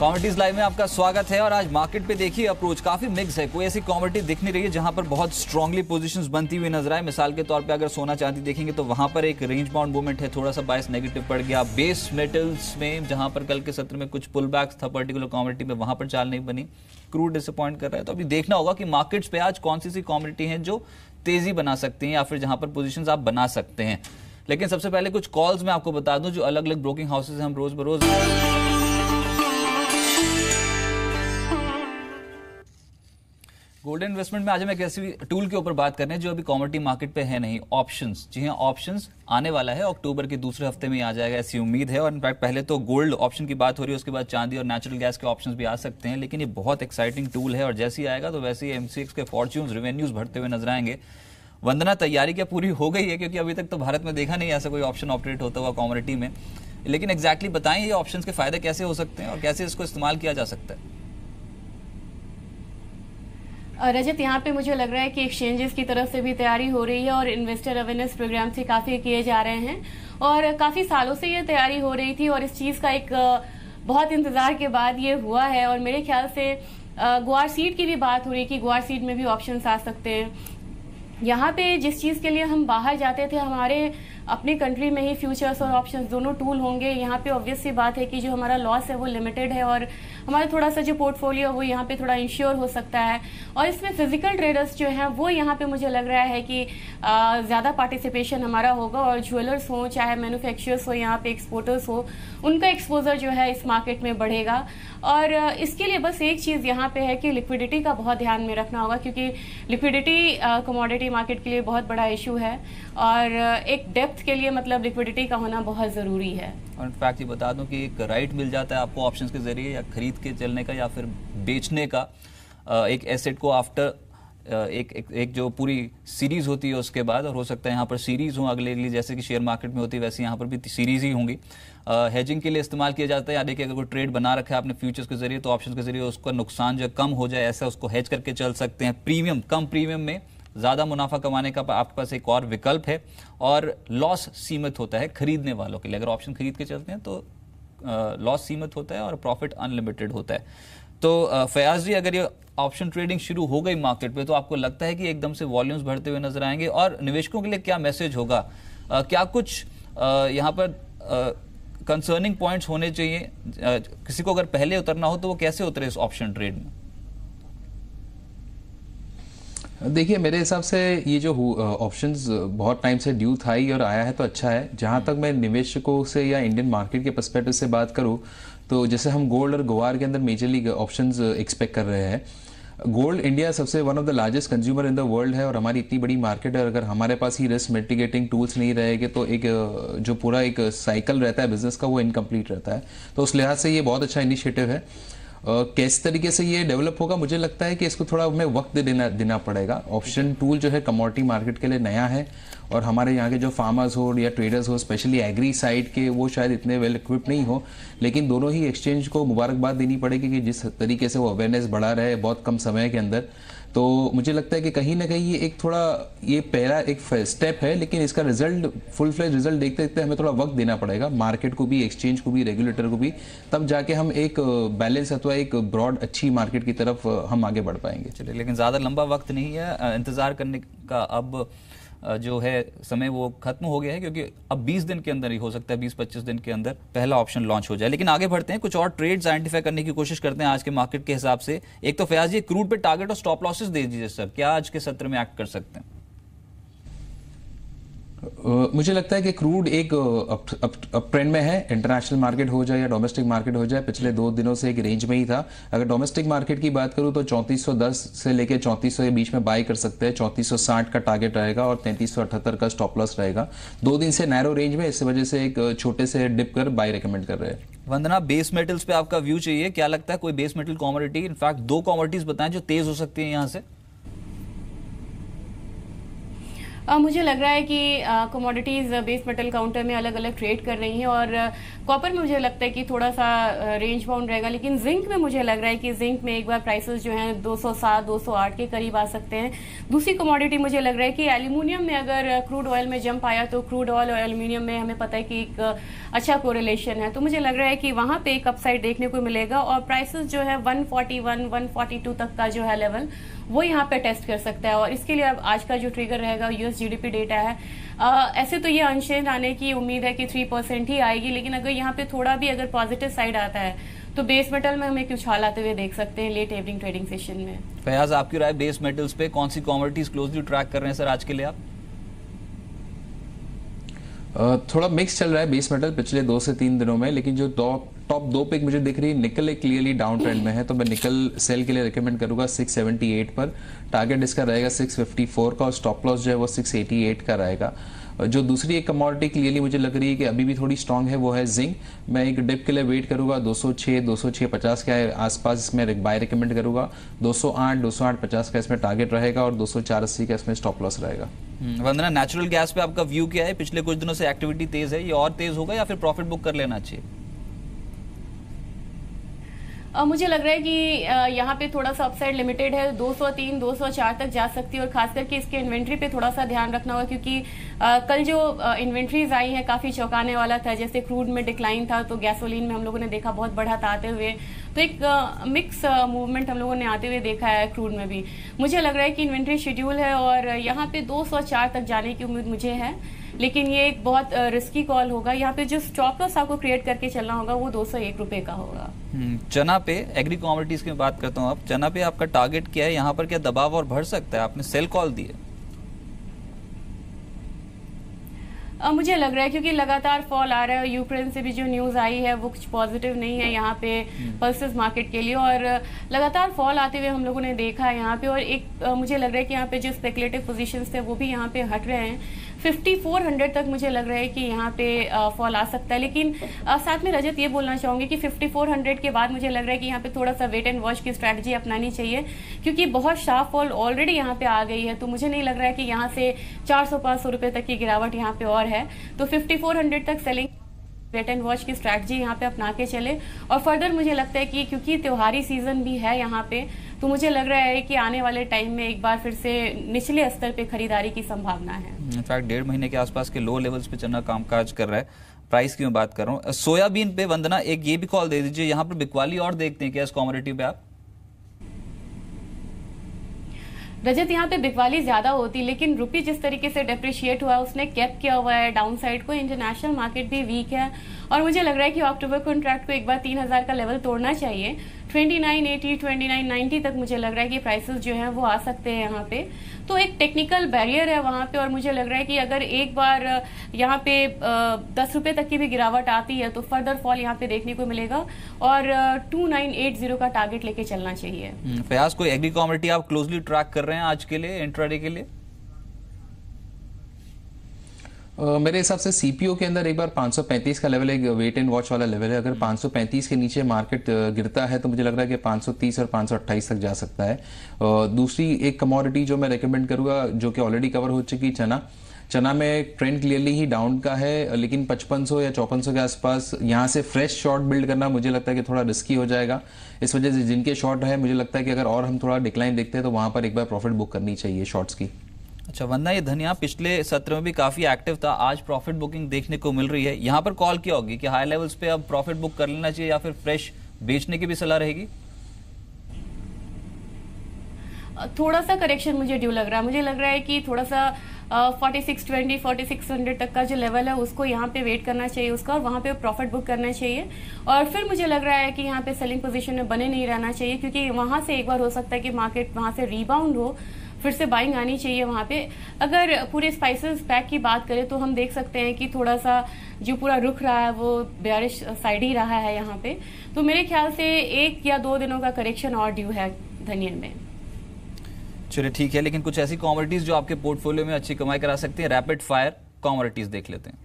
Commodities live में आपका स्वागत है। और आज मार्केट पे देखिए अप्रोच काफी मिक्स है। कोई ऐसी कॉमोडिटी दिख नहीं रही है जहां पर बहुत स्ट्रांगली पोजीशंस बनती हुई नजर आए। मिसाल के तौर पे अगर सोना चांदी देखेंगे तो वहां पर एक रेंज बाउंड मूवमेंट है, थोड़ा सा बायस नेगेटिव पड़ गया। बेस मेटल्स में जहां पर कल के सत्र में कुछ पुल बैक्स था पर्टिकुलर कॉमोडिटी में, वहां पर चाल नहीं बनी। क्रूड डिसअपॉइंट कर रहा है। तो अभी देखना होगा कि मार्केट्स पे आज कौन सी कॉमोडिटी है जो तेजी बना सकती हैं या फिर जहां पर पोजीशंस आप बना सकते हैं। लेकिन सबसे पहले कुछ कॉल्स मैं आपको बता दूं जो अलग अलग ब्रोकिंग हाउसेज हम रोज बरोज गोल्डन इन्वेस्टमेंट में आज हम एक ऐसी टूल के ऊपर बात कर रहे हैं जो अभी कॉमोडिटी मार्केट पे है नहीं, ऑप्शंस। जी हाँ, ऑप्शंस आने वाला है, अक्टूबर के दूसरे हफ्ते में आ जाएगा ऐसी उम्मीद है। और इनफैक्ट पहले तो गोल्ड ऑप्शन की बात हो रही है, उसके बाद चांदी और नेचुरल गैस के ऑप्शंस भी आ सकते हैं। लेकिन ये बहुत एक्साइटिंग टूल है और जैसे ही आएगा तो वैसे ही एमसीएक्स के फॉर्च्यून्स रेवेन्यूज बढ़ते हुए नजर आएंगे। वंदना, तैयारी क्या पूरी हो गई है? क्योंकि अभी तक तो भारत में देखा नहीं ऐसा कोई ऑप्शन ऑपरेट होता हुआ कॉमोडिटी में। लेकिन एग्जैक्टली बताएं ये ऑप्शंस के फायदे कैसे हो सकते हैं और कैसे इसको इस्तेमाल किया जा सकता है। रजत, यहाँ पे मुझे लग रहा है कि एक्सचेंजेस की तरफ से भी तैयारी हो रही है और इन्वेस्टर अवेयरनेस प्रोग्राम से काफ़ी किए जा रहे हैं और काफ़ी सालों से ये तैयारी हो रही थी और इस चीज़ का एक बहुत इंतज़ार के बाद ये हुआ है। और मेरे ख्याल से ग्वार सीड की भी बात हो रही है कि ग्वार सीड में भी ऑप्शंस आ सकते हैं। यहाँ पे जिस चीज़ के लिए हम बाहर जाते थे, हमारे अपनी कंट्री में ही फ्यूचर्स और ऑप्शंस दोनों टूल होंगे। यहाँ पे ऑब्वियस सी बात है कि जो हमारा लॉस है वो लिमिटेड है और हमारा थोड़ा सा जो पोर्टफोलियो वो यहाँ पे थोड़ा इंश्योर हो सकता है। और इसमें फिजिकल ट्रेडर्स जो हैं वो यहाँ पे मुझे लग रहा है कि ज़्यादा पार्टिसिपेशन हमारा होगा और ज्वेलर्स हो, चाहे मैन्युफैक्चरर्स हो, यहाँ पे एक्सपोर्टर्स हो, उनका एक्सपोजर जो है इस मार्केट में बढ़ेगा। और इसके लिए बस एक चीज़ यहाँ पे है कि लिक्विडिटी का बहुत ध्यान में रखना होगा, क्योंकि लिक्विडिटी कमोडिटी मार्केट के लिए बहुत बड़ा इशू है और एक डेप्थ के लिए मतलब लिक्विडिटी का होना बहुत ज़रूरी है। और इनफैक्ट ये बता दूं कि एक राइट मिल जाता है आपको ऑप्शंस के जरिए या खरीद के चलने का या फिर बेचने का एक एसेट को आफ्टर एक जो पूरी सीरीज होती है उसके बाद। और हो सकता है यहाँ पर सीरीज हो अगले जैसे कि शेयर मार्केट में होती है वैसे यहाँ पर भी सीरीज ही होंगी। हेजिंग के लिए इस्तेमाल किया जाता है, यानी कि अगर कोई ट्रेड बना रखा है आपने फ्यूचर्स के जरिए तो ऑप्शंस के जरिए उसका नुकसान जो कम हो जाए ऐसा उसको हेज करके चल सकते हैं। प्रीमियम, कम प्रीमियम में ज़्यादा मुनाफा कमाने का आपके पास एक और विकल्प है और लॉस सीमित होता है खरीदने वालों के लिए। अगर ऑप्शन खरीद के चलते हैं तो लॉस सीमित होता है और प्रॉफिट अनलिमिटेड होता है। तो फयाज जी, अगर ये ऑप्शन ट्रेडिंग शुरू हो गई मार्केट पे तो आपको लगता है कि एकदम से वॉल्यूम्स बढ़ते हुए नजर आएंगे और निवेशकों के लिए क्या मैसेज होगा? क्या कुछ यहाँ पर कंसर्निंग पॉइंट्स होने चाहिए? किसी को अगर पहले उतरना हो तो वो कैसे उतरे इस ऑप्शन ट्रेड में? देखिए, मेरे हिसाब से ये जो ऑप्शंस बहुत टाइम से ड्यू था ही और आया है तो अच्छा है। जहां तक मैं निवेशकों से या इंडियन मार्केट के पर्सपेक्टिव से बात करूं तो जैसे हम गोल्ड और ग्वार के अंदर मेजरली ऑप्शंस एक्सपेक्ट कर रहे हैं। गोल्ड इंडिया सबसे one of the largest consumer in the world है और हमारी इतनी बड़ी मार्केट है। अगर हमारे पास ही रिस्क मिटिगेटिंग टूल्स नहीं रहेंगे तो एक जो पूरा एक साइकिल रहता है बिजनेस का वो इनकम्प्लीट रहता है। तो उस लिहाज से ये बहुत अच्छा इनिशिएटिव है। किस तरीके से ये डेवलप होगा, मुझे लगता है कि इसको थोड़ा हमें वक्त देना पड़ेगा। ऑप्शन टूल जो है कमोडिटी मार्केट के लिए नया है और हमारे यहाँ के जो फार्मर्स हो या ट्रेडर्स हो, स्पेशली एग्री साइड के, वो शायद इतने वेल इक्विप्ड नहीं हो। लेकिन दोनों ही एक्सचेंज को मुबारकबाद देनी पड़ेगी कि जिस तरीके से वो अवेयरनेस बढ़ा रहे बहुत कम समय के अंदर। तो मुझे लगता है कि कहीं ना कहीं ये एक थोड़ा ये पहला एक स्टेप है, लेकिन इसका रिजल्ट फुल फ्लेज रिजल्ट देखते देखते हमें थोड़ा वक्त देना पड़ेगा मार्केट को भी, एक्सचेंज को भी, रेगुलेटर को भी, तब जाके हम एक बैलेंस अथवा एक ब्रॉड अच्छी मार्केट की तरफ हम आगे बढ़ पाएंगे। चलिए, लेकिन ज़्यादा लंबा वक्त नहीं है, इंतज़ार करने का अब जो है समय वो खत्म हो गया है, क्योंकि अब 20 दिन के अंदर ही हो सकता है, 20-25 दिन के अंदर पहला ऑप्शन लॉन्च हो जाए। लेकिन आगे बढ़ते हैं, कुछ और ट्रेड्स आइडेंटिफाई करने की कोशिश करते हैं आज के मार्केट के हिसाब से। एक तो फयाज जी, क्रूड पे टारगेट और स्टॉप लॉसेस दे दीजिए सर, क्या आज के सत्र में एक्ट कर सकते हैं? मुझे लगता है कि क्रूड एक अप ट्रेंड में है। इंटरनेशनल मार्केट हो जाए या डोमेस्टिक मार्केट हो जाए, पिछले 2 दिनों से एक रेंज में ही था। अगर डोमेस्टिक मार्केट की बात करूं तो 3410 से लेकर 3400 के बीच में बाई कर सकते हैं। 3460 का टारगेट रहेगा और 3378 का स्टॉप लॉस रहेगा। 2 दिन से नैरो रेंज में, इस वजह से एक छोटे से डिप कर बाई रिकमेंड कर रहे हैं। वंदना, बेस मेटल्स पे आपका व्यू चाहिए, क्या लगता है कोई base metal commodity, in fact 2 commodities बताएं जो तेज हो सकती है यहाँ से? मुझे लग रहा है कि कमोडिटीज़ बेस मेटल काउंटर में अलग अलग ट्रेड कर रही हैं, और कॉपर में मुझे लगता है कि थोड़ा सा रेंज बाउंड रहेगा, लेकिन जिंक में मुझे लग रहा है कि जिंक में एक बार प्राइसेस जो हैं 207 208 के करीब आ सकते हैं। दूसरी कमोडिटी मुझे लग रहा है कि एल्यूमिनियम में अगर क्रूड ऑयल में जंप आया तो क्रूड ऑयल और एल्यूमिनियम में हमें पता है कि एक अच्छा कोरिलेशन है, तो मुझे लग रहा है कि वहाँ पे एक अपसाइड देखने को मिलेगा, और प्राइसेस जो है 141 142 तक का जो है लेवल वो यहाँ पे टेस्ट कर सकता है। और इसके लिए अब आज का जो ट्रिगर रहेगा यूएस जीडीपी डेटा है। ऐसे तो ये अनचेंज आने की उम्मीद है कि 3% ही आएगी, लेकिन अगर यहाँ पे थोड़ा भी अगर पॉजिटिव साइड आता है तो बेस मेटल में हमें कुछ हाल आते हुए देख सकते हैं लेट इवनिंग ट्रेडिंग सेशन में। फयाज, आपकी राय बेस मेटल्स पे कौन सी कमोडिटीज क्लोजली ट्रैक कर रहे हैं सर आज के लिए आप? थोड़ा मिक्स चल रहा है बेस मेटल पिछले 2 से 3 दिनों में, लेकिन जो टॉप 2 पिक मुझे दिख रही है, निकल एक क्लियरली डाउन ट्रेंड में है, तो मैं निकल सेल के लिए रिकमेंड करूंगा 678 पर। टारगेट इसका रहेगा 654 का, और स्टॉप लॉस जो है वो 688 का रहेगा। जो दूसरी एक कमोडिटी क्लियरली मुझे लग रही है कि अभी भी थोड़ी स्ट्रांग है, वो है जिंक। मैं एक डिप के लिए वेट करूंगा 206 206.50 के आसपास इसमें बाय रिकमेंड करूंगा। 208 208.50 का इसमें टारगेट रहेगा, और 204.80 का इसमें स्टॉप लॉस रहेगा। वंदना, नेचुरल गैस पे आपका व्यू क्या है? पिछले कुछ दिनों से एक्टिविटी तेज है, ये और तेज होगा या फिर प्रॉफिट बुक कर लेना चाहिए? मुझे लग रहा है कि यहाँ पे थोड़ा सा अपसाइड लिमिटेड है, 203 204 तक जा सकती है, और खास करके इसके इन्वेंट्री पे थोड़ा सा ध्यान रखना होगा, क्योंकि कल जो इन्वेंट्रीज आई हैं काफी चौंकाने वाला था। जैसे क्रूड में डिक्लाइन था तो गैसोलीन में हम लोगों ने देखा बहुत बढ़त आते हुए, तो एक मिक्स मूवमेंट हम लोगों ने आते हुए देखा है क्रूड में भी। मुझे लग रहा है कि इन्वेंट्री शेड्यूल है, और यहाँ पे 204 तक जाने की उम्मीद मुझे है, लेकिन ये एक बहुत रिस्की कॉल होगा। यहाँ पे जो स्टॉप लॉस आपको क्रिएट करके चलना होगा वो 201 रुपए का होगा। चना पे, एग्री कमोडिटीज की बात करता हूँ अब, चना पे आपका टारगेट क्या है? यहाँ पर क्या दबाव और बढ़ सकता है? आपने सेल कॉल दी है। मुझे लग रहा है क्योंकि लगातार फॉल आ रहा है, यूक्रेन से भी जो न्यूज आई है वो कुछ पॉजिटिव नहीं है यहाँ पे पल्सेस मार्केट के लिए, और लगातार फॉल आते हुए हम लोगों ने देखा है यहाँ पे। और एक मुझे लग रहा है कि यहाँ पे जो स्पेकुलेटिव पोजीशंस थे वो भी यहाँ पे हट रहे हैं। 5400 तक मुझे लग रहा है कि यहाँ पे फॉल आ सकता है, लेकिन साथ में रजत ये बोलना चाहूंगी कि 5400 के बाद मुझे लग रहा है कि यहाँ पे थोड़ा सा वेट एंड वॉच की स्ट्रैटेजी अपनानी चाहिए, क्योंकि बहुत शार्प फॉल ऑलरेडी यहाँ पे आ गई है। तो मुझे नहीं लग रहा है कि यहाँ से 400-500 रुपए तक की गिरावट यहाँ पे और है, तो 5400 तक सेलिंग वेट एंड वॉच की स्ट्रैटेजी यहाँ पे अपना के चले। और फर्दर मुझे लगता है कि क्योंकि त्योहारी सीजन भी है यहाँ पे, तो मुझे लग रहा है कि आने वाले टाइम में एक बार फिर से निचले स्तर पे खरीदारी की संभावना है। इनफैक्ट 1.5 महीने के आसपास के लो लेवल्स पे चना कामकाज कर रहा है। प्राइस की मैं बात कर रहा हूँ। सोयाबीन पे वंदना एक ये भी कॉल दे दीजिए, यहाँ पर बिकवाली और देखते हैं क्या इस कमोडिटी पे आप? रजत, यहाँ पे बिकवाली ज्यादा होती, लेकिन रुपी जिस तरीके से डेप्रिशिएट हुआ है उसने कैप किया हुआ है डाउन साइड को। इंटरनेशनल मार्केट भी वीक है, और मुझे लग रहा है कि अक्टूबर कॉन्ट्रैक्ट को एक बार 3000 का लेवल तोड़ना चाहिए। 2980 2990 तक मुझे लग रहा है कि प्राइसेस जो हैं वो आ सकते हैं यहाँ पे, तो एक टेक्निकल बैरियर है वहां पे। और मुझे लग रहा है कि अगर एक बार यहाँ पे 10 रुपए तक की भी गिरावट आती है तो फर्दर फॉल यहाँ पे देखने को मिलेगा, और 2980 का टारगेट लेके चलना चाहिए। फयाज, कोई एग्री कमोडिटी आप क्लोजली ट्रैक कर रहे हैं आज के लिए, इंट्राडे के लिए? मेरे हिसाब से सीपीओ के अंदर एक बार 535 का लेवल एक वेट एंड वॉच वाला लेवल है। अगर 535 के नीचे मार्केट गिरता है तो मुझे लग रहा है कि 530 और 528 तक जा सकता है। दूसरी एक कमोडिटी जो मैं रेकमेंड करूंगा, जो कि ऑलरेडी कवर हो चुकी, चना में ट्रेंड क्लियरली ही डाउन का है, लेकिन 5500 या 5400 के आसपास यहाँ से फ्रेश शॉर्ट बिल्ड करना मुझे लगता है कि थोड़ा रिस्की हो जाएगा। इस वजह से जिनके शॉर्ट है, मुझे लगता है कि अगर और हम थोड़ा डिक्लाइन देखते हैं तो वहां पर एक बार प्रॉफिट बुक करनी चाहिए शॉर्ट्स की। अच्छा वंदना, ये धनिया पिछले सत्र में भी काफी एक्टिव था, आज प्रॉफिट बुकिंग देखने को मिल रही है, यहाँ पर कॉल क्या होगी कि हाई लेवल्स पे अब प्रॉफिट बुक कर लेना चाहिए या फिर फ्रेश बेचने की भी सलाह रहेगी? थोड़ा सा करेक्शन मुझे ड्यू लग रहा है। मुझे लग रहा है कि थोड़ा सा 4620 4600 तक का जो लेवल है उसको यहाँ पे वेट करना चाहिए उसका, और वहाँ पे प्रॉफिट बुक करना चाहिए। और फिर मुझे लग रहा है कि यहाँ पे सेलिंग पोजीशन में बने नहीं रहना चाहिए, क्योंकि वहाँ से एक बार हो सकता है कि मार्केट वहाँ से रीबाउंड हो, फिर से बाइंग आनी चाहिए वहाँ पे। अगर पूरे स्पाइसेस पैक की बात करें तो हम देख सकते हैं कि थोड़ा सा जो पूरा रुख रहा है वो बेयरिश साइड ही रहा है यहाँ पे, तो मेरे ख्याल से 1 या 2 दिनों का करेक्शन और ड्यू है धनिया में। चलिए ठीक है, लेकिन कुछ ऐसी कमोडिटीज जो आपके पोर्टफोलियो में अच्छी कमाई करा सकती हैं, रैपिड फायर कमोडिटीज देख लेते हैं।